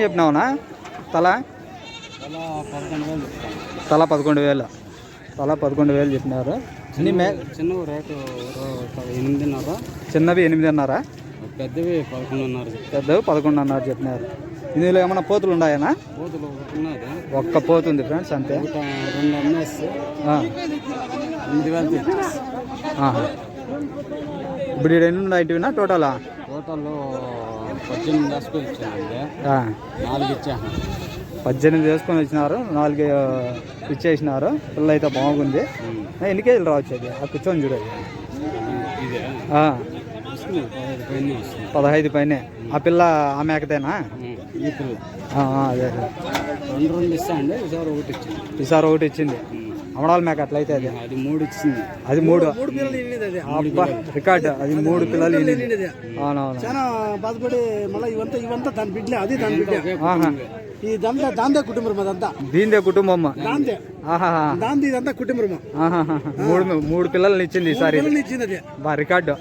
చెప్పినావునా తల? తల 11,000. తల 11,000 చెప్పినారు. చిన్నవి రేటు 8,500. చిన్నవి 8,500. పెద్దవి 11,500. పెద్దవి 11,500 చెప్పినారు. ఇందులో ఏమన్నా పోతులు ఉన్నాయనా? పోతులు ఉన్నది, ఒక్క పోతుంది ఫ్రెండ్స్ అంతే. 2 అమ్మేసి 8,000 ఇప్పుడు ఇక్కడ ఎన్ని ఉన్నాయి ఇంటివినా టోటలా? టోటల్ 18 వేసుకొని ఇచ్చానండి, 4 ఇచ్చాను. 18 వేసుకొని వచ్చినారు, 4 ఇచ్చేసినారు. పిల్ల అయితే బాగుంది. ఎన్ని కేజీలు రావచ్చు అది? ఆ కూర్చొని చూడదు. 15 పైనే. ఆ పిల్ల ఆ మేకదేనా? ఈ పిల్ల అదే 2 ఇస్తాండి. ఈసారి ఒకటి ఇచ్చింది. అమడాల మేక అట్లయితే అది 3 ఇచ్చింది. అది 3 రికార్డ్. అది 3 పిల్లలు. అవునవును. చాలా బాధపడి మళ్ళీ ఇవంతా దాని బిడ్డలే. అది దాని బిడ్డ. ఇదంతా దాందే కుటుంబం. అదంతా దీందే కుటుంబం. దాంది ఇదంతా కుటుంబం. 3 పిల్లల్ని ఇచ్చింది ఈసారి. ఇచ్చింది అది రికార్డు.